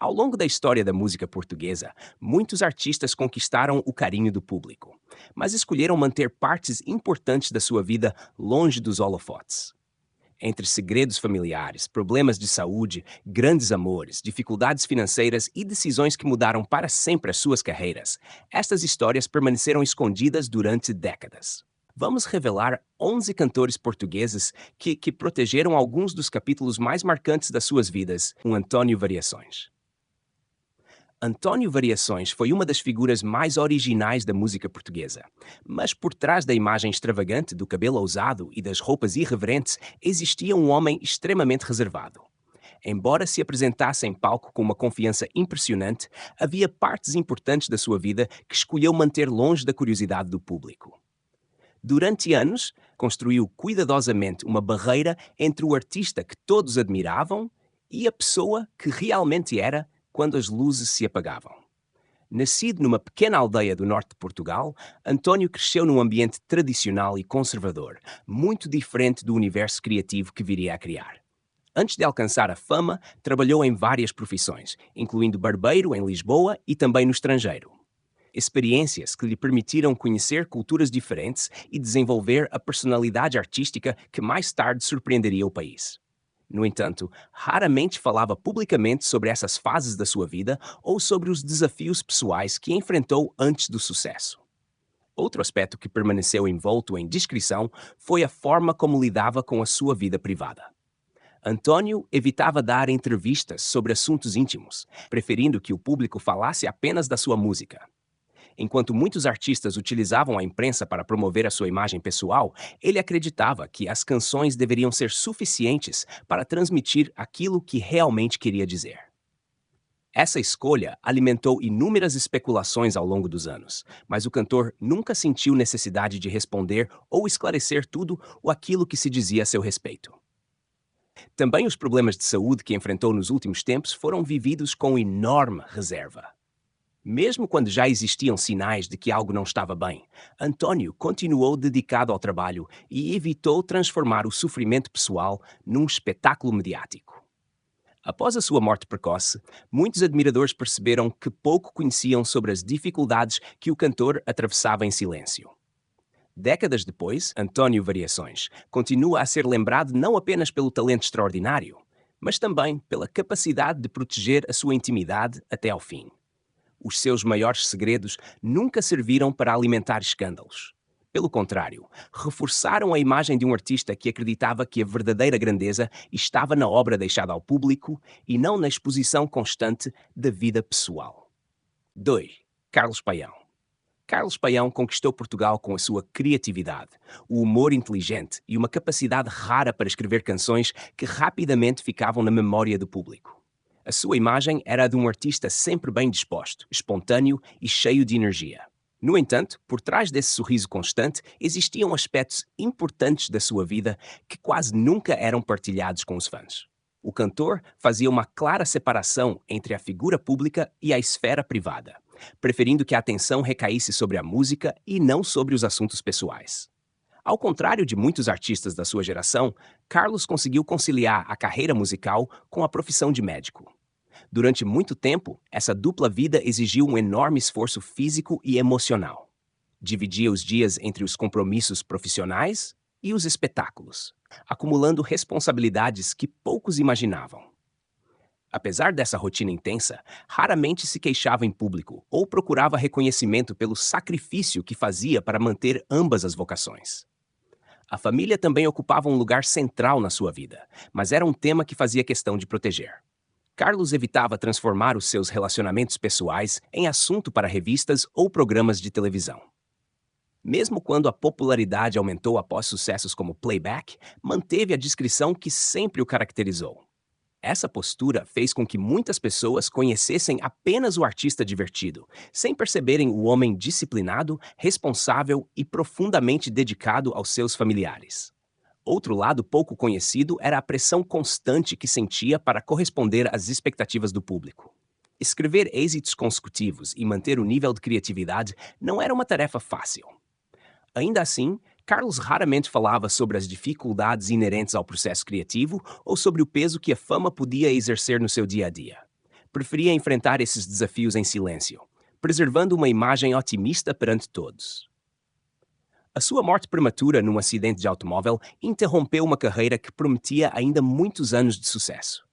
Ao longo da história da música portuguesa, muitos artistas conquistaram o carinho do público, mas escolheram manter partes importantes da sua vida longe dos holofotes. Entre segredos familiares, problemas de saúde, grandes amores, dificuldades financeiras e decisões que mudaram para sempre as suas carreiras, estas histórias permaneceram escondidas durante décadas. Vamos revelar 11 cantores portugueses que protegeram alguns dos capítulos mais marcantes das suas vidas, com António Variações. António Variações foi uma das figuras mais originais da música portuguesa. Mas por trás da imagem extravagante, do cabelo ousado e das roupas irreverentes, existia um homem extremamente reservado. Embora se apresentasse em palco com uma confiança impressionante, havia partes importantes da sua vida que escolheu manter longe da curiosidade do público. Durante anos, construiu cuidadosamente uma barreira entre o artista que todos admiravam e a pessoa que realmente era quando as luzes se apagavam. Nascido numa pequena aldeia do norte de Portugal, António cresceu num ambiente tradicional e conservador, muito diferente do universo criativo que viria a criar. Antes de alcançar a fama, trabalhou em várias profissões, incluindo barbeiro em Lisboa e também no estrangeiro. Experiências que lhe permitiram conhecer culturas diferentes e desenvolver a personalidade artística que mais tarde surpreenderia o país. No entanto, raramente falava publicamente sobre essas fases da sua vida ou sobre os desafios pessoais que enfrentou antes do sucesso. Outro aspecto que permaneceu envolto em discrição foi a forma como lidava com a sua vida privada. António evitava dar entrevistas sobre assuntos íntimos, preferindo que o público falasse apenas da sua música. Enquanto muitos artistas utilizavam a imprensa para promover a sua imagem pessoal, ele acreditava que as canções deveriam ser suficientes para transmitir aquilo que realmente queria dizer. Essa escolha alimentou inúmeras especulações ao longo dos anos, mas o cantor nunca sentiu necessidade de responder ou esclarecer tudo ou aquilo que se dizia a seu respeito. Também os problemas de saúde que enfrentou nos últimos tempos foram vividos com enorme reserva. Mesmo quando já existiam sinais de que algo não estava bem, António continuou dedicado ao trabalho e evitou transformar o sofrimento pessoal num espetáculo mediático. Após a sua morte precoce, muitos admiradores perceberam que pouco conheciam sobre as dificuldades que o cantor atravessava em silêncio. Décadas depois, António Variações continua a ser lembrado não apenas pelo talento extraordinário, mas também pela capacidade de proteger a sua intimidade até ao fim. Os seus maiores segredos nunca serviram para alimentar escândalos. Pelo contrário, reforçaram a imagem de um artista que acreditava que a verdadeira grandeza estava na obra deixada ao público e não na exposição constante da vida pessoal. 2. Carlos Paião. Carlos Paião conquistou Portugal com a sua criatividade, o humor inteligente e uma capacidade rara para escrever canções que rapidamente ficavam na memória do público. A sua imagem era a de um artista sempre bem disposto, espontâneo e cheio de energia. No entanto, por trás desse sorriso constante, existiam aspectos importantes da sua vida que quase nunca eram partilhados com os fãs. O cantor fazia uma clara separação entre a figura pública e a esfera privada, preferindo que a atenção recaísse sobre a música e não sobre os assuntos pessoais. Ao contrário de muitos artistas da sua geração, Carlos conseguiu conciliar a carreira musical com a profissão de médico. Durante muito tempo, essa dupla vida exigiu um enorme esforço físico e emocional. Dividia os dias entre os compromissos profissionais e os espetáculos, acumulando responsabilidades que poucos imaginavam. Apesar dessa rotina intensa, raramente se queixava em público ou procurava reconhecimento pelo sacrifício que fazia para manter ambas as vocações. A família também ocupava um lugar central na sua vida, mas era um tema que fazia questão de proteger. Carlos evitava transformar os seus relacionamentos pessoais em assunto para revistas ou programas de televisão. Mesmo quando a popularidade aumentou após sucessos como Playback, manteve a discrição que sempre o caracterizou. Essa postura fez com que muitas pessoas conhecessem apenas o artista divertido, sem perceberem o homem disciplinado, responsável e profundamente dedicado aos seus familiares. Outro lado pouco conhecido era a pressão constante que sentia para corresponder às expectativas do público. Escrever êxitos consecutivos e manter o nível de criatividade não era uma tarefa fácil. Ainda assim, Carlos raramente falava sobre as dificuldades inerentes ao processo criativo ou sobre o peso que a fama podia exercer no seu dia a dia. preferia enfrentar esses desafios em silêncio, preservando uma imagem otimista perante todos. A sua morte prematura num acidente de automóvel interrompeu uma carreira que prometia ainda muitos anos de sucesso.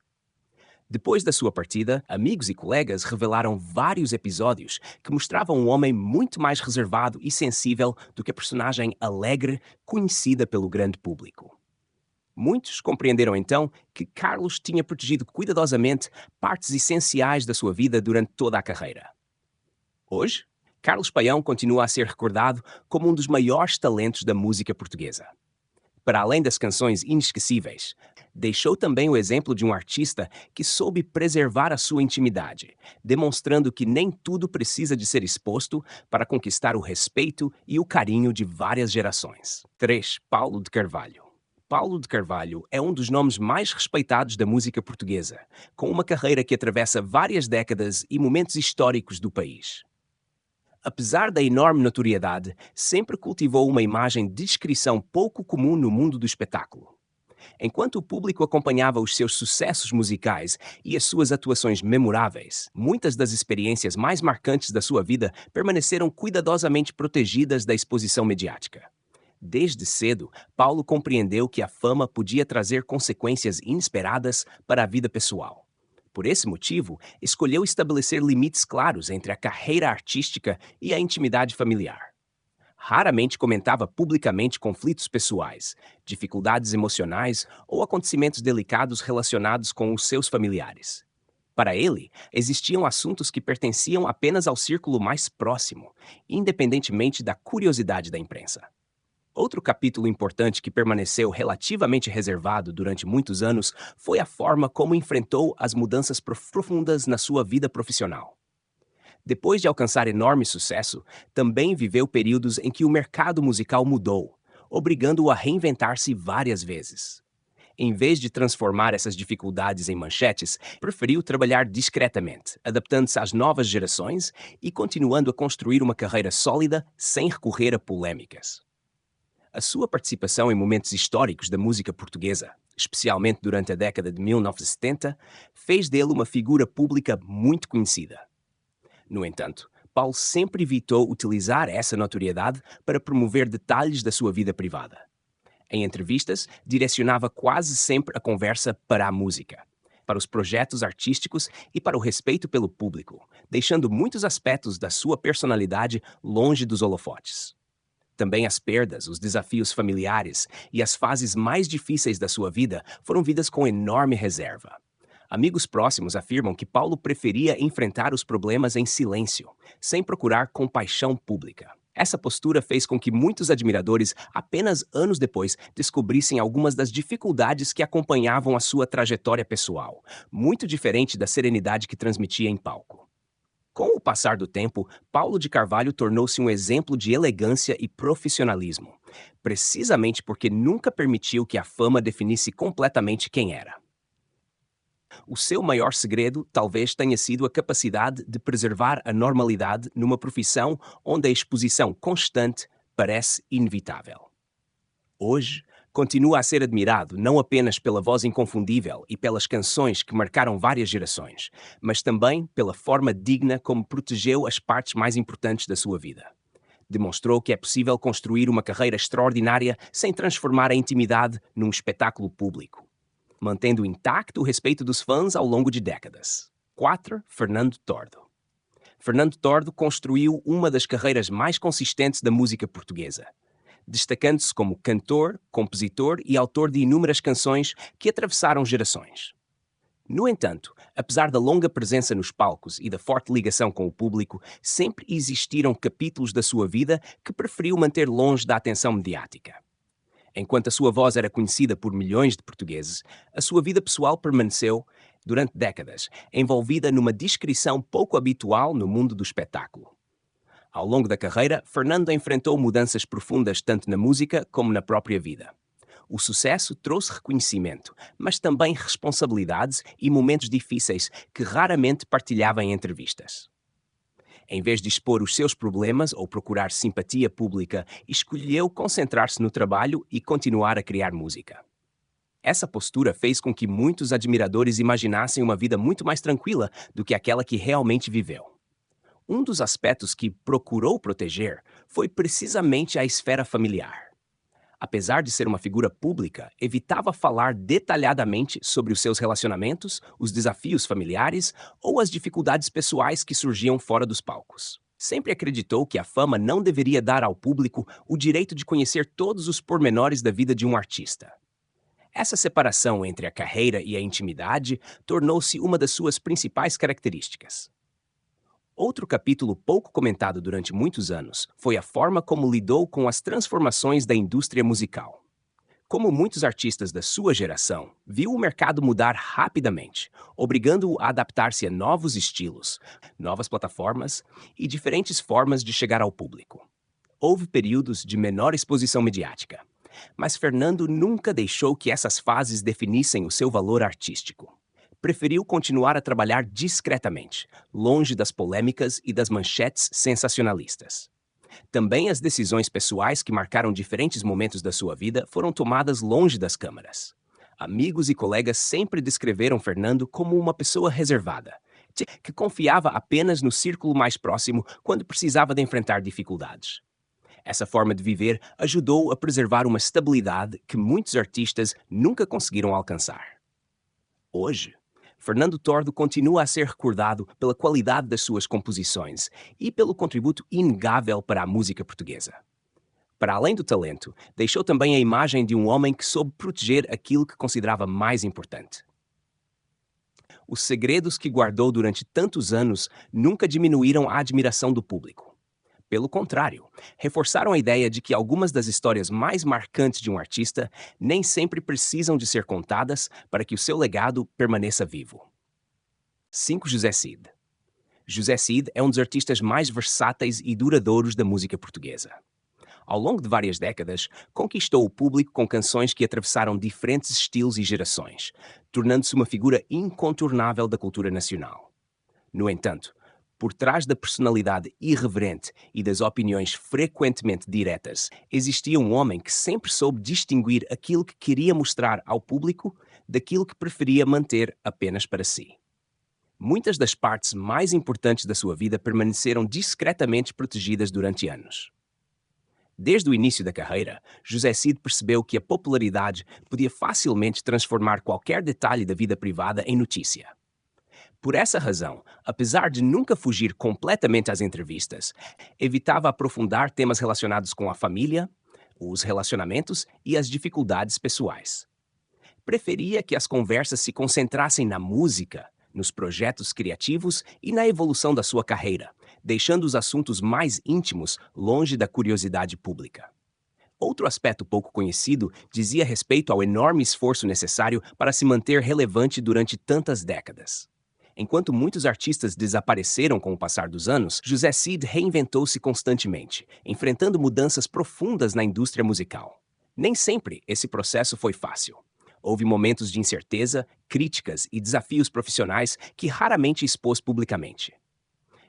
Depois da sua partida, amigos e colegas revelaram vários episódios que mostravam um homem muito mais reservado e sensível do que a personagem alegre conhecida pelo grande público. Muitos compreenderam então que Carlos tinha protegido cuidadosamente partes essenciais da sua vida durante toda a carreira. Hoje, Carlos Paião continua a ser recordado como um dos maiores talentos da música portuguesa. Para além das canções inesquecíveis, deixou também o exemplo de um artista que soube preservar a sua intimidade, demonstrando que nem tudo precisa de ser exposto para conquistar o respeito e o carinho de várias gerações. 3. Paulo de Carvalho. Paulo de Carvalho é um dos nomes mais respeitados da música portuguesa, com uma carreira que atravessa várias décadas e momentos históricos do país. Apesar da enorme notoriedade, sempre cultivou uma imagem de discrição pouco comum no mundo do espetáculo. Enquanto o público acompanhava os seus sucessos musicais e as suas atuações memoráveis, muitas das experiências mais marcantes da sua vida permaneceram cuidadosamente protegidas da exposição mediática. Desde cedo, Paulo compreendeu que a fama podia trazer consequências inesperadas para a vida pessoal. Por esse motivo, escolheu estabelecer limites claros entre a carreira artística e a intimidade familiar. Raramente comentava publicamente conflitos pessoais, dificuldades emocionais ou acontecimentos delicados relacionados com os seus familiares. Para ele, existiam assuntos que pertenciam apenas ao círculo mais próximo, independentemente da curiosidade da imprensa. Outro capítulo importante que permaneceu relativamente reservado durante muitos anos foi a forma como enfrentou as mudanças profundas na sua vida profissional. Depois de alcançar enorme sucesso, também viveu períodos em que o mercado musical mudou, obrigando-o a reinventar-se várias vezes. Em vez de transformar essas dificuldades em manchetes, preferiu trabalhar discretamente, adaptando-se às novas gerações e continuando a construir uma carreira sólida sem recorrer a polêmicas. A sua participação em momentos históricos da música portuguesa, especialmente durante a década de 1970, fez dele uma figura pública muito conhecida. No entanto, Paulo sempre evitou utilizar essa notoriedade para promover detalhes da sua vida privada. Em entrevistas, direcionava quase sempre a conversa para a música, para os projetos artísticos e para o respeito pelo público, deixando muitos aspectos da sua personalidade longe dos holofotes. Também as perdas, os desafios familiares e as fases mais difíceis da sua vida foram vidas com enorme reserva. Amigos próximos afirmam que Paulo preferia enfrentar os problemas em silêncio, sem procurar compaixão pública. Essa postura fez com que muitos admiradores, apenas anos depois, descobrissem algumas das dificuldades que acompanhavam a sua trajetória pessoal, muito diferente da serenidade que transmitia em palco. Com o passar do tempo, Paulo de Carvalho tornou-se um exemplo de elegância e profissionalismo, precisamente porque nunca permitiu que a fama definisse completamente quem era. O seu maior segredo talvez tenha sido a capacidade de preservar a normalidade numa profissão onde a exposição constante parece inevitável. Hoje, continua a ser admirado não apenas pela voz inconfundível e pelas canções que marcaram várias gerações, mas também pela forma digna como protegeu as partes mais importantes da sua vida. Demonstrou que é possível construir uma carreira extraordinária sem transformar a intimidade num espetáculo público, mantendo intacto o respeito dos fãs ao longo de décadas. 4. Fernando Tordo. Fernando Tordo construiu uma das carreiras mais consistentes da música portuguesa, destacando-se como cantor, compositor e autor de inúmeras canções que atravessaram gerações. No entanto, apesar da longa presença nos palcos e da forte ligação com o público, sempre existiram capítulos da sua vida que preferiu manter longe da atenção mediática. Enquanto a sua voz era conhecida por milhões de portugueses, a sua vida pessoal permaneceu, durante décadas, envolvida numa discrição pouco habitual no mundo do espetáculo. Ao longo da carreira, Fernando enfrentou mudanças profundas tanto na música como na própria vida. O sucesso trouxe reconhecimento, mas também responsabilidades e momentos difíceis que raramente partilhava em entrevistas. Em vez de expor os seus problemas ou procurar simpatia pública, escolheu concentrar-se no trabalho e continuar a criar música. Essa postura fez com que muitos admiradores imaginassem uma vida muito mais tranquila do que aquela que realmente viveu. Um dos aspectos que procurou proteger foi precisamente a esfera familiar. Apesar de ser uma figura pública, evitava falar detalhadamente sobre os seus relacionamentos, os desafios familiares ou as dificuldades pessoais que surgiam fora dos palcos. Sempre acreditou que a fama não deveria dar ao público o direito de conhecer todos os pormenores da vida de um artista. Essa separação entre a carreira e a intimidade tornou-se uma das suas principais características. Outro capítulo pouco comentado durante muitos anos foi a forma como lidou com as transformações da indústria musical. Como muitos artistas da sua geração, viu o mercado mudar rapidamente, obrigando-o a adaptar-se a novos estilos, novas plataformas e diferentes formas de chegar ao público. Houve períodos de menor exposição mediática, mas Fernando nunca deixou que essas fases definissem o seu valor artístico. Preferiu continuar a trabalhar discretamente, longe das polêmicas e das manchetes sensacionalistas. Também as decisões pessoais que marcaram diferentes momentos da sua vida foram tomadas longe das câmaras. Amigos e colegas sempre descreveram Fernando como uma pessoa reservada, que confiava apenas no círculo mais próximo quando precisava de enfrentar dificuldades. Essa forma de viver ajudou a preservar uma estabilidade que muitos artistas nunca conseguiram alcançar. Hoje, Fernando Tordo continua a ser recordado pela qualidade das suas composições e pelo contributo inegável para a música portuguesa. Para além do talento, deixou também a imagem de um homem que soube proteger aquilo que considerava mais importante. Os segredos que guardou durante tantos anos nunca diminuíram a admiração do público. Pelo contrário, reforçaram a ideia de que algumas das histórias mais marcantes de um artista nem sempre precisam de ser contadas para que o seu legado permaneça vivo. 5. José Cid. José Cid é um dos artistas mais versáteis e duradouros da música portuguesa. Ao longo de várias décadas, conquistou o público com canções que atravessaram diferentes estilos e gerações, tornando-se uma figura incontornável da cultura nacional. No entanto, por trás da personalidade irreverente e das opiniões frequentemente diretas, existia um homem que sempre soube distinguir aquilo que queria mostrar ao público daquilo que preferia manter apenas para si. Muitas das partes mais importantes da sua vida permaneceram discretamente protegidas durante anos. Desde o início da carreira, José Cid percebeu que a popularidade podia facilmente transformar qualquer detalhe da vida privada em notícia. Por essa razão, apesar de nunca fugir completamente às entrevistas, evitava aprofundar temas relacionados com a família, os relacionamentos e as dificuldades pessoais. Preferia que as conversas se concentrassem na música, nos projetos criativos e na evolução da sua carreira, deixando os assuntos mais íntimos longe da curiosidade pública. Outro aspecto pouco conhecido dizia respeito ao enorme esforço necessário para se manter relevante durante tantas décadas. Enquanto muitos artistas desapareceram com o passar dos anos, José Cid reinventou-se constantemente, enfrentando mudanças profundas na indústria musical. Nem sempre esse processo foi fácil. Houve momentos de incerteza, críticas e desafios profissionais que raramente expôs publicamente.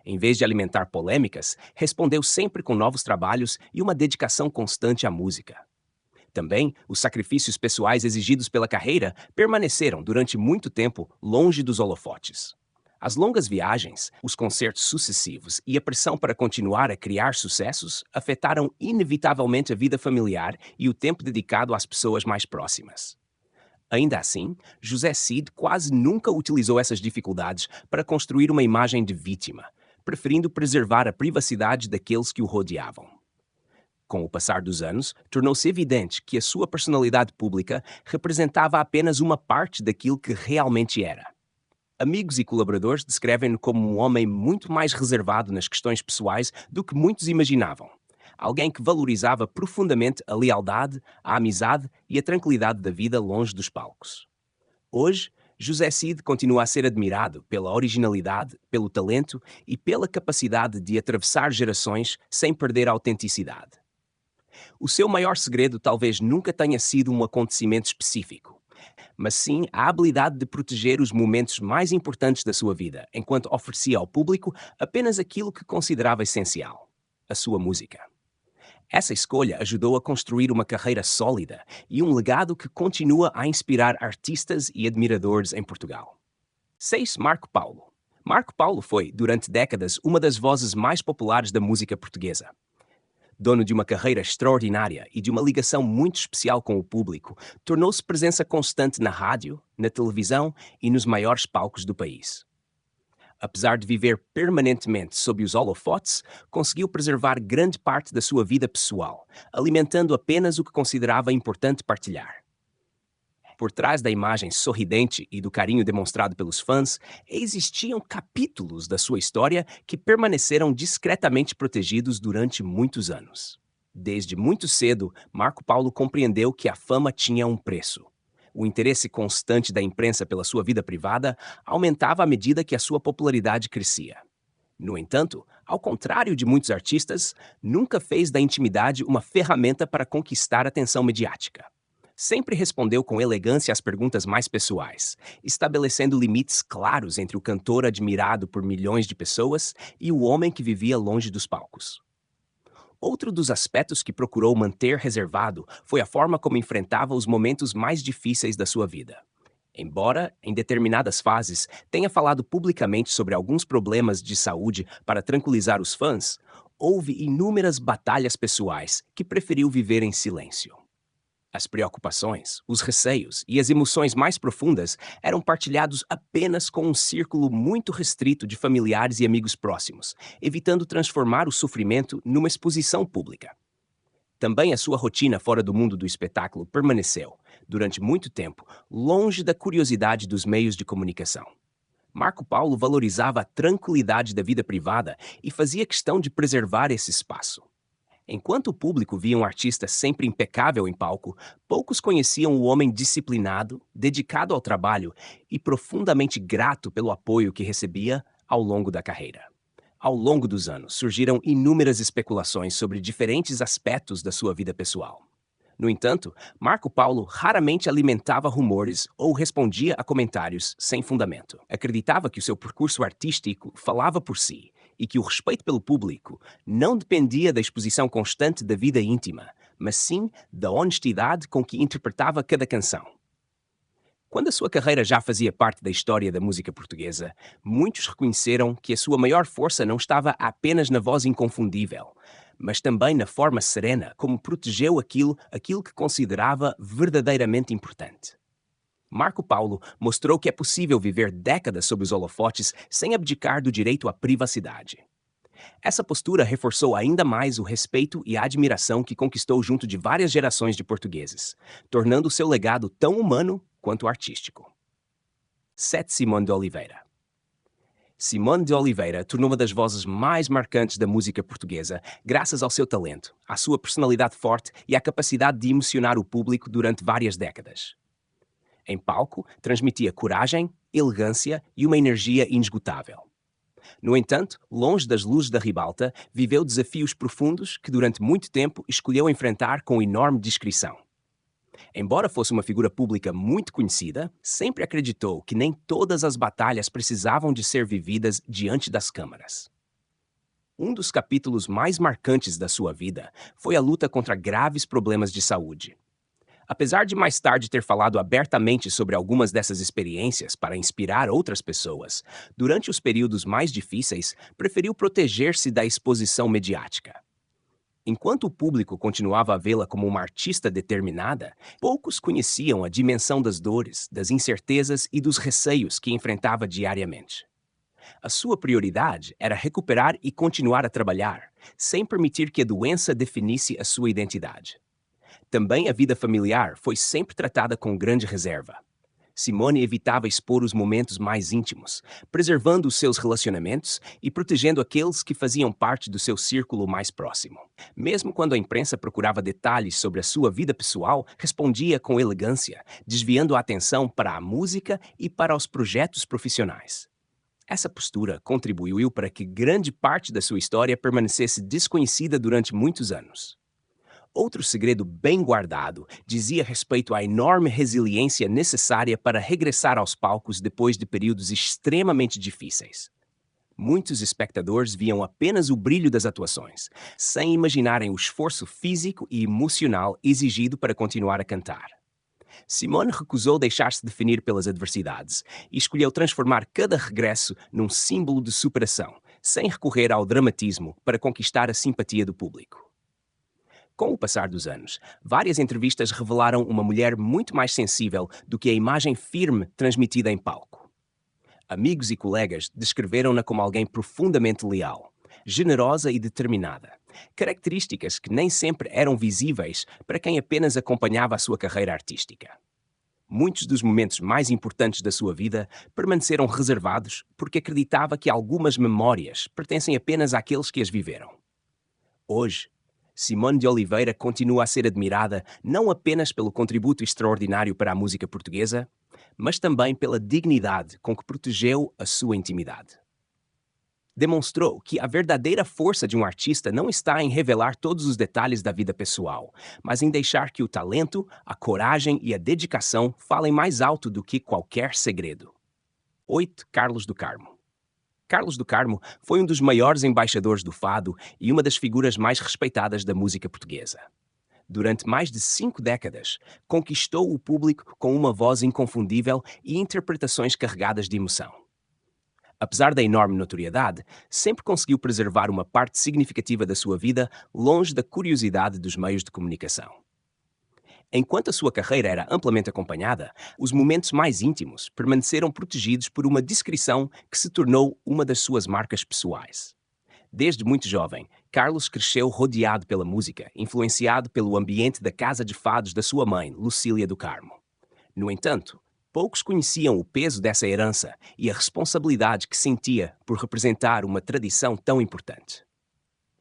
Em vez de alimentar polêmicas, respondeu sempre com novos trabalhos e uma dedicação constante à música. Também, os sacrifícios pessoais exigidos pela carreira permaneceram durante muito tempo longe dos holofotes. As longas viagens, os concertos sucessivos e a pressão para continuar a criar sucessos afetaram inevitavelmente a vida familiar e o tempo dedicado às pessoas mais próximas. Ainda assim, José Cid quase nunca utilizou essas dificuldades para construir uma imagem de vítima, preferindo preservar a privacidade daqueles que o rodeavam. Com o passar dos anos, tornou-se evidente que a sua personalidade pública representava apenas uma parte daquilo que realmente era. Amigos e colaboradores descrevem-no como um homem muito mais reservado nas questões pessoais do que muitos imaginavam. Alguém que valorizava profundamente a lealdade, a amizade e a tranquilidade da vida longe dos palcos. Hoje, José Cid continua a ser admirado pela originalidade, pelo talento e pela capacidade de atravessar gerações sem perder a autenticidade. O seu maior segredo talvez nunca tenha sido um acontecimento específico, mas sim a habilidade de proteger os momentos mais importantes da sua vida, enquanto oferecia ao público apenas aquilo que considerava essencial: a sua música. Essa escolha ajudou a construir uma carreira sólida e um legado que continua a inspirar artistas e admiradores em Portugal. 6. Marco Paulo. Marco Paulo foi, durante décadas, uma das vozes mais populares da música portuguesa. Dono de uma carreira extraordinária e de uma ligação muito especial com o público, tornou-se presença constante na rádio, na televisão e nos maiores palcos do país. Apesar de viver permanentemente sob os holofotes, conseguiu preservar grande parte da sua vida pessoal, alimentando apenas o que considerava importante partilhar. Por trás da imagem sorridente e do carinho demonstrado pelos fãs, existiam capítulos da sua história que permaneceram discretamente protegidos durante muitos anos. Desde muito cedo, Marco Paulo compreendeu que a fama tinha um preço. O interesse constante da imprensa pela sua vida privada aumentava à medida que a sua popularidade crescia. No entanto, ao contrário de muitos artistas, nunca fez da intimidade uma ferramenta para conquistar atenção mediática. Sempre respondeu com elegância às perguntas mais pessoais, estabelecendo limites claros entre o cantor admirado por milhões de pessoas e o homem que vivia longe dos palcos. Outro dos aspectos que procurou manter reservado foi a forma como enfrentava os momentos mais difíceis da sua vida. Embora, em determinadas fases, tenha falado publicamente sobre alguns problemas de saúde para tranquilizar os fãs, houve inúmeras batalhas pessoais que preferiu viver em silêncio. As preocupações, os receios e as emoções mais profundas eram partilhados apenas com um círculo muito restrito de familiares e amigos próximos, evitando transformar o sofrimento numa exposição pública. Também a sua rotina fora do mundo do espetáculo permaneceu, durante muito tempo, longe da curiosidade dos meios de comunicação. Marco Paulo valorizava a tranquilidade da vida privada e fazia questão de preservar esse espaço. Enquanto o público via um artista sempre impecável em palco, poucos conheciam o homem disciplinado, dedicado ao trabalho e profundamente grato pelo apoio que recebia ao longo da carreira. Ao longo dos anos, surgiram inúmeras especulações sobre diferentes aspectos da sua vida pessoal. No entanto, Marco Paulo raramente alimentava rumores ou respondia a comentários sem fundamento. Acreditava que o seu percurso artístico falava por si e que o respeito pelo público não dependia da exposição constante da vida íntima, mas sim da honestidade com que interpretava cada canção. Quando a sua carreira já fazia parte da história da música portuguesa, muitos reconheceram que a sua maior força não estava apenas na voz inconfundível, mas também na forma serena como protegeu aquilo que considerava verdadeiramente importante. Marco Paulo mostrou que é possível viver décadas sob os holofotes sem abdicar do direito à privacidade. Essa postura reforçou ainda mais o respeito e a admiração que conquistou junto de várias gerações de portugueses, tornando seu legado tão humano quanto artístico. 7. Simone de Oliveira. Simone de Oliveira tornou uma das vozes mais marcantes da música portuguesa graças ao seu talento, à sua personalidade forte e à capacidade de emocionar o público durante várias décadas. Em palco, transmitia coragem, elegância e uma energia inesgotável. No entanto, longe das luzes da ribalta, viveu desafios profundos que durante muito tempo escolheu enfrentar com enorme discrição. Embora fosse uma figura pública muito conhecida, sempre acreditou que nem todas as batalhas precisavam de ser vividas diante das câmaras. Um dos capítulos mais marcantes da sua vida foi a luta contra graves problemas de saúde. Apesar de mais tarde ter falado abertamente sobre algumas dessas experiências para inspirar outras pessoas, durante os períodos mais difíceis, preferiu proteger-se da exposição mediática. Enquanto o público continuava a vê-la como uma artista determinada, poucos conheciam a dimensão das dores, das incertezas e dos receios que enfrentava diariamente. A sua prioridade era recuperar e continuar a trabalhar, sem permitir que a doença definisse a sua identidade. Também a vida familiar foi sempre tratada com grande reserva. Simone evitava expor os momentos mais íntimos, preservando os seus relacionamentos e protegendo aqueles que faziam parte do seu círculo mais próximo. Mesmo quando a imprensa procurava detalhes sobre a sua vida pessoal, respondia com elegância, desviando a atenção para a música e para os projetos profissionais. Essa postura contribuiu para que grande parte da sua história permanecesse desconhecida durante muitos anos. Outro segredo bem guardado dizia respeito à enorme resiliência necessária para regressar aos palcos depois de períodos extremamente difíceis. Muitos espectadores viam apenas o brilho das atuações, sem imaginarem o esforço físico e emocional exigido para continuar a cantar. Simone recusou deixar-se definir pelas adversidades e escolheu transformar cada regresso num símbolo de superação, sem recorrer ao dramatismo para conquistar a simpatia do público. Com o passar dos anos, várias entrevistas revelaram uma mulher muito mais sensível do que a imagem firme transmitida em palco. Amigos e colegas descreveram-na como alguém profundamente leal, generosa e determinada, características que nem sempre eram visíveis para quem apenas acompanhava a sua carreira artística. Muitos dos momentos mais importantes da sua vida permaneceram reservados porque acreditava que algumas memórias pertencem apenas àqueles que as viveram. Hoje, Simone de Oliveira continua a ser admirada não apenas pelo contributo extraordinário para a música portuguesa, mas também pela dignidade com que protegeu a sua intimidade. Demonstrou que a verdadeira força de um artista não está em revelar todos os detalhes da vida pessoal, mas em deixar que o talento, a coragem e a dedicação falem mais alto do que qualquer segredo. 8. Carlos do Carmo. Carlos do Carmo foi um dos maiores embaixadores do fado e uma das figuras mais respeitadas da música portuguesa. Durante mais de 5 décadas, conquistou o público com uma voz inconfundível e interpretações carregadas de emoção. Apesar da enorme notoriedade, sempre conseguiu preservar uma parte significativa da sua vida longe da curiosidade dos meios de comunicação. Enquanto a sua carreira era amplamente acompanhada, os momentos mais íntimos permaneceram protegidos por uma discrição que se tornou uma das suas marcas pessoais. Desde muito jovem, Carlos cresceu rodeado pela música, influenciado pelo ambiente da casa de fados da sua mãe, Lucília do Carmo. No entanto, poucos conheciam o peso dessa herança e a responsabilidade que sentia por representar uma tradição tão importante.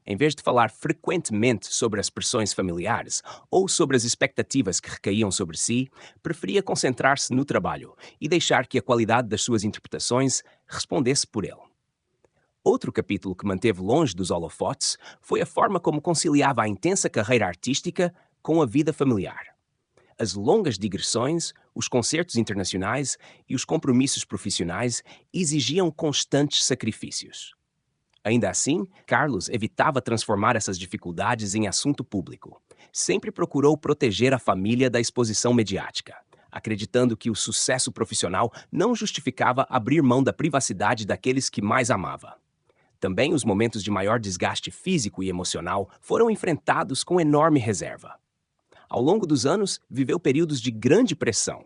Em vez de falar frequentemente sobre as pressões familiares ou sobre as expectativas que recaíam sobre si, preferia concentrar-se no trabalho e deixar que a qualidade das suas interpretações respondesse por ele. Outro capítulo que manteve longe dos holofotes foi a forma como conciliava a intensa carreira artística com a vida familiar. As longas digressões, os concertos internacionais e os compromissos profissionais exigiam constantes sacrifícios. Ainda assim, Carlos evitava transformar essas dificuldades em assunto público. Sempre procurou proteger a família da exposição mediática, acreditando que o sucesso profissional não justificava abrir mão da privacidade daqueles que mais amava. Também os momentos de maior desgaste físico e emocional foram enfrentados com enorme reserva. Ao longo dos anos, viveu períodos de grande pressão,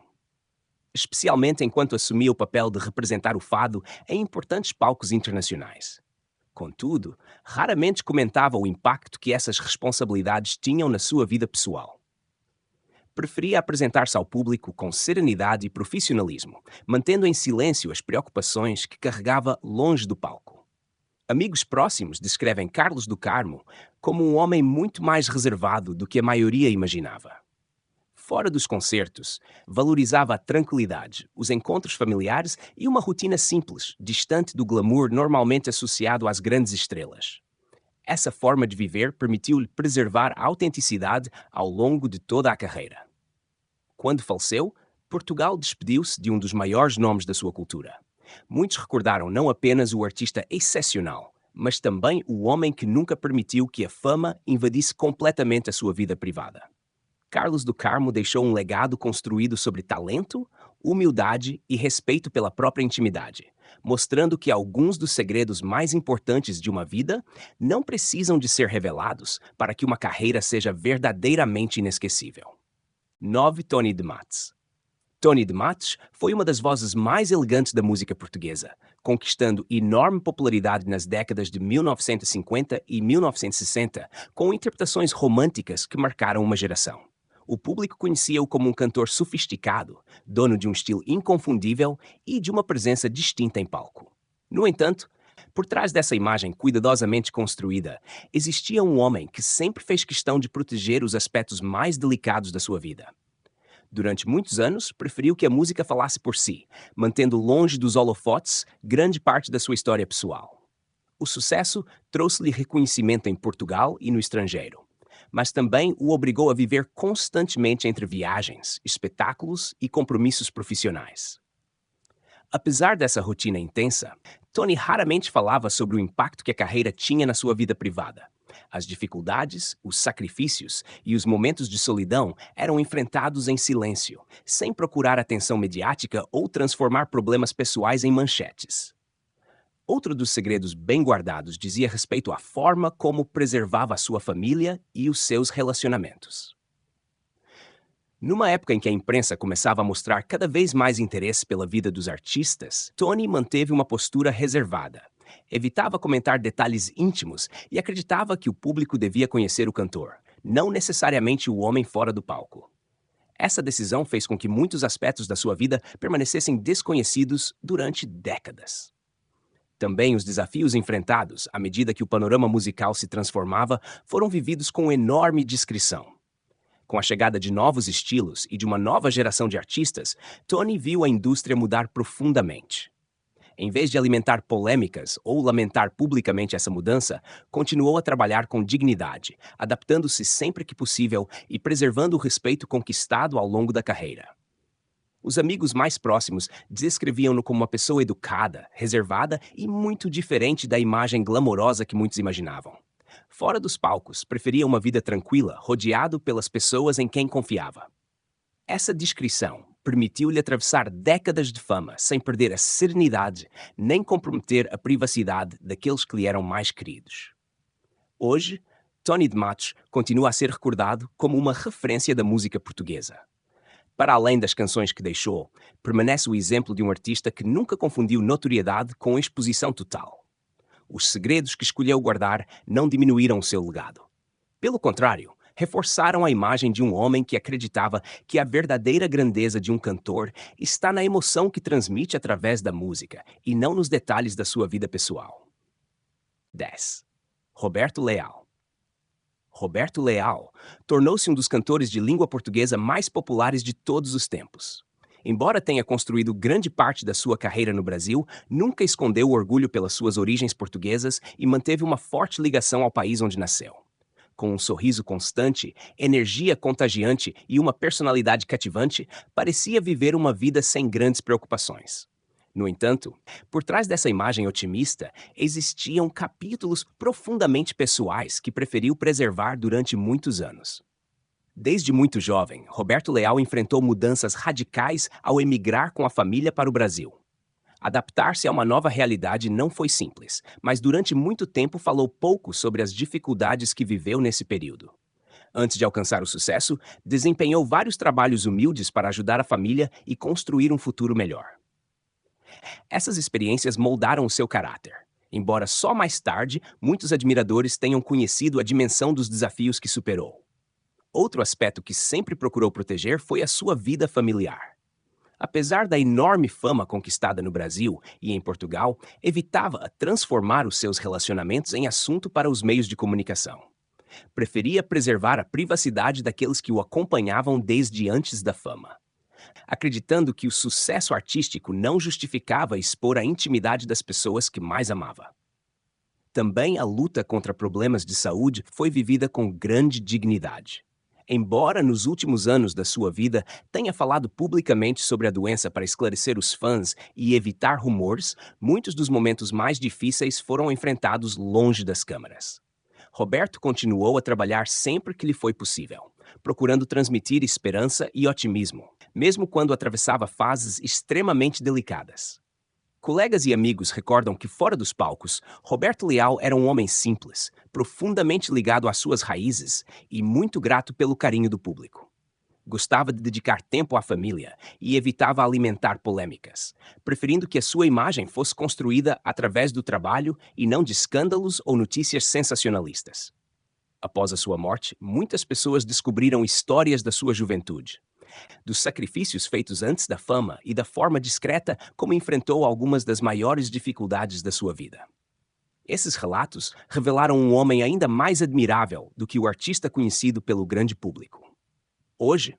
especialmente enquanto assumia o papel de representar o fado em importantes palcos internacionais. Contudo, raramente comentava o impacto que essas responsabilidades tinham na sua vida pessoal. Preferia apresentar-se ao público com serenidade e profissionalismo, mantendo em silêncio as preocupações que carregava longe do palco. Amigos próximos descrevem Carlos do Carmo como um homem muito mais reservado do que a maioria imaginava. Fora dos concertos, valorizava a tranquilidade, os encontros familiares e uma rotina simples, distante do glamour normalmente associado às grandes estrelas. Essa forma de viver permitiu-lhe preservar a autenticidade ao longo de toda a carreira. Quando faleceu, Portugal despediu-se de um dos maiores nomes da sua cultura. Muitos recordaram não apenas o artista excepcional, mas também o homem que nunca permitiu que a fama invadisse completamente a sua vida privada. Carlos do Carmo deixou um legado construído sobre talento, humildade e respeito pela própria intimidade, mostrando que alguns dos segredos mais importantes de uma vida não precisam de ser revelados para que uma carreira seja verdadeiramente inesquecível. 9. Tony de Matos. Tony de Matos foi uma das vozes mais elegantes da música portuguesa, conquistando enorme popularidade nas décadas de 1950 e 1960, com interpretações românticas que marcaram uma geração. O público conhecia-o como um cantor sofisticado, dono de um estilo inconfundível e de uma presença distinta em palco. No entanto, por trás dessa imagem cuidadosamente construída, existia um homem que sempre fez questão de proteger os aspectos mais delicados da sua vida. Durante muitos anos, preferiu que a música falasse por si, mantendo longe dos holofotes grande parte da sua história pessoal. O sucesso trouxe-lhe reconhecimento em Portugal e no estrangeiro, mas também o obrigou a viver constantemente entre viagens, espetáculos e compromissos profissionais. Apesar dessa rotina intensa, Tony raramente falava sobre o impacto que a carreira tinha na sua vida privada. As dificuldades, os sacrifícios e os momentos de solidão eram enfrentados em silêncio, sem procurar atenção mediática ou transformar problemas pessoais em manchetes. Outro dos segredos bem guardados dizia respeito à forma como preservava a sua família e os seus relacionamentos. Numa época em que a imprensa começava a mostrar cada vez mais interesse pela vida dos artistas, Tony manteve uma postura reservada. Evitava comentar detalhes íntimos e acreditava que o público devia conhecer o cantor, não necessariamente o homem fora do palco. Essa decisão fez com que muitos aspectos da sua vida permanecessem desconhecidos durante décadas. Também os desafios enfrentados, à medida que o panorama musical se transformava, foram vividos com enorme discrição. Com a chegada de novos estilos e de uma nova geração de artistas, Tony viu a indústria mudar profundamente. Em vez de alimentar polêmicas ou lamentar publicamente essa mudança, continuou a trabalhar com dignidade, adaptando-se sempre que possível e preservando o respeito conquistado ao longo da carreira. Os amigos mais próximos descreviam-no como uma pessoa educada, reservada e muito diferente da imagem glamourosa que muitos imaginavam. Fora dos palcos, preferia uma vida tranquila, rodeado pelas pessoas em quem confiava. Essa descrição permitiu-lhe atravessar décadas de fama sem perder a serenidade nem comprometer a privacidade daqueles que lhe eram mais queridos. Hoje, Tony de Matos continua a ser recordado como uma referência da música portuguesa. Para além das canções que deixou, permanece o exemplo de um artista que nunca confundiu notoriedade com exposição total. Os segredos que escolheu guardar não diminuíram o seu legado. Pelo contrário, reforçaram a imagem de um homem que acreditava que a verdadeira grandeza de um cantor está na emoção que transmite através da música e não nos detalhes da sua vida pessoal. 10. Roberto Leal. Roberto Leal tornou-se um dos cantores de língua portuguesa mais populares de todos os tempos. Embora tenha construído grande parte da sua carreira no Brasil, nunca escondeu o orgulho pelas suas origens portuguesas e manteve uma forte ligação ao país onde nasceu. Com um sorriso constante, energia contagiante e uma personalidade cativante, parecia viver uma vida sem grandes preocupações. No entanto, por trás dessa imagem otimista, existiam capítulos profundamente pessoais que preferiu preservar durante muitos anos. Desde muito jovem, Roberto Leal enfrentou mudanças radicais ao emigrar com a família para o Brasil. Adaptar-se a uma nova realidade não foi simples, mas durante muito tempo falou pouco sobre as dificuldades que viveu nesse período. Antes de alcançar o sucesso, desempenhou vários trabalhos humildes para ajudar a família e construir um futuro melhor. Essas experiências moldaram o seu caráter, embora só mais tarde muitos admiradores tenham conhecido a dimensão dos desafios que superou. Outro aspecto que sempre procurou proteger foi a sua vida familiar. Apesar da enorme fama conquistada no Brasil e em Portugal, evitava transformar os seus relacionamentos em assunto para os meios de comunicação. Preferia preservar a privacidade daqueles que o acompanhavam desde antes da fama. Acreditando que o sucesso artístico não justificava expor a intimidade das pessoas que mais amava. Também a luta contra problemas de saúde foi vivida com grande dignidade. Embora nos últimos anos da sua vida tenha falado publicamente sobre a doença para esclarecer os fãs e evitar rumores, muitos dos momentos mais difíceis foram enfrentados longe das câmeras. Roberto continuou a trabalhar sempre que lhe foi possível, procurando transmitir esperança e otimismo, mesmo quando atravessava fases extremamente delicadas. Colegas e amigos recordam que, fora dos palcos, Roberto Leal era um homem simples, profundamente ligado às suas raízes e muito grato pelo carinho do público. Gostava de dedicar tempo à família e evitava alimentar polêmicas, preferindo que a sua imagem fosse construída através do trabalho e não de escândalos ou notícias sensacionalistas. Após a sua morte, muitas pessoas descobriram histórias da sua juventude, dos sacrifícios feitos antes da fama e da forma discreta como enfrentou algumas das maiores dificuldades da sua vida. Esses relatos revelaram um homem ainda mais admirável do que o artista conhecido pelo grande público. Hoje,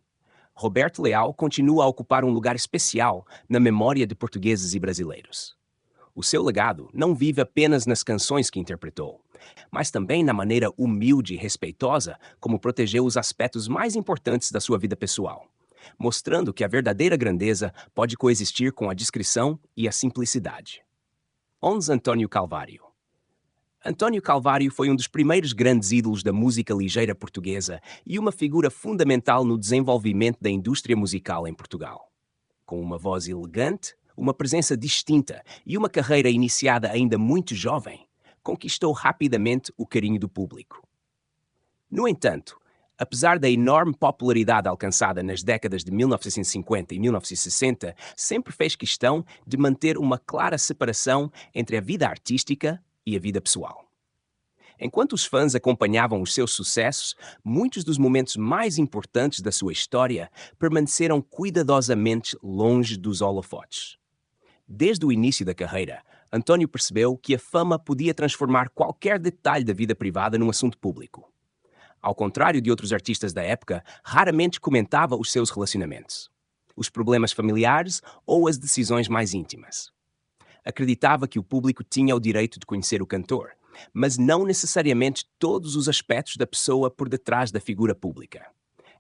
Roberto Leal continua a ocupar um lugar especial na memória de portugueses e brasileiros. O seu legado não vive apenas nas canções que interpretou, mas também na maneira humilde e respeitosa como protegeu os aspectos mais importantes da sua vida pessoal, mostrando que a verdadeira grandeza pode coexistir com a discrição e a simplicidade. 11. Antônio Calvário. Antônio Calvário foi um dos primeiros grandes ídolos da música ligeira portuguesa e uma figura fundamental no desenvolvimento da indústria musical em Portugal. Com uma voz elegante, uma presença distinta e uma carreira iniciada ainda muito jovem, conquistou rapidamente o carinho do público. No entanto, apesar da enorme popularidade alcançada nas décadas de 1950 e 1960, sempre fez questão de manter uma clara separação entre a vida artística e a vida pessoal. Enquanto os fãs acompanhavam os seus sucessos, muitos dos momentos mais importantes da sua história permaneceram cuidadosamente longe dos holofotes. Desde o início da carreira, Antônio percebeu que a fama podia transformar qualquer detalhe da vida privada num assunto público. Ao contrário de outros artistas da época, raramente comentava os seus relacionamentos, os problemas familiares ou as decisões mais íntimas. Acreditava que o público tinha o direito de conhecer o cantor, mas não necessariamente todos os aspectos da pessoa por detrás da figura pública.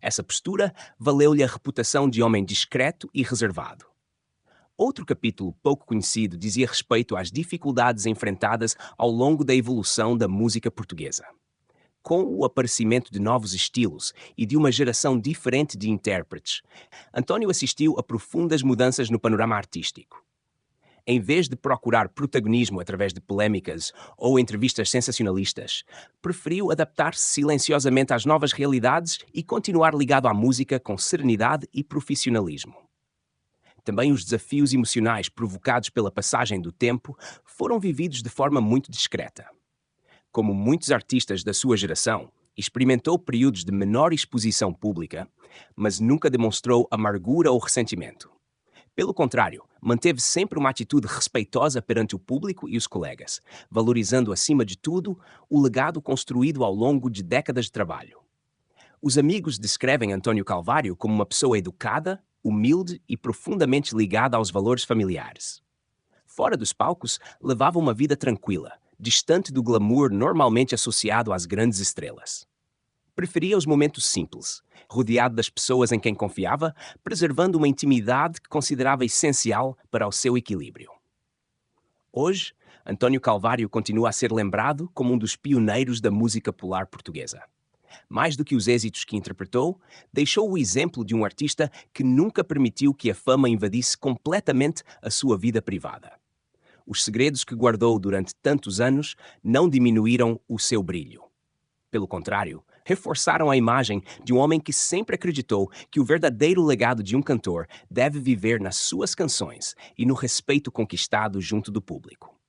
Essa postura valeu-lhe a reputação de homem discreto e reservado. Outro capítulo pouco conhecido dizia respeito às dificuldades enfrentadas ao longo da evolução da música portuguesa. Com o aparecimento de novos estilos e de uma geração diferente de intérpretes, Antônio assistiu a profundas mudanças no panorama artístico. Em vez de procurar protagonismo através de polêmicas ou entrevistas sensacionalistas, preferiu adaptar-se silenciosamente às novas realidades e continuar ligado à música com serenidade e profissionalismo. Também os desafios emocionais provocados pela passagem do tempo foram vividos de forma muito discreta. Como muitos artistas da sua geração, experimentou períodos de menor exposição pública, mas nunca demonstrou amargura ou ressentimento. Pelo contrário, manteve sempre uma atitude respeitosa perante o público e os colegas, valorizando acima de tudo o legado construído ao longo de décadas de trabalho. Os amigos descrevem Antônio Calvário como uma pessoa educada, humilde e profundamente ligada aos valores familiares. Fora dos palcos, levava uma vida tranquila, distante do glamour normalmente associado às grandes estrelas. Preferia os momentos simples, rodeado das pessoas em quem confiava, preservando uma intimidade que considerava essencial para o seu equilíbrio. Hoje, Antônio Calvário continua a ser lembrado como um dos pioneiros da música popular portuguesa. Mais do que os êxitos que interpretou, deixou o exemplo de um artista que nunca permitiu que a fama invadisse completamente a sua vida privada. Os segredos que guardou durante tantos anos não diminuíram o seu brilho. Pelo contrário, reforçaram a imagem de um homem que sempre acreditou que o verdadeiro legado de um cantor deve viver nas suas canções e no respeito conquistado junto do público.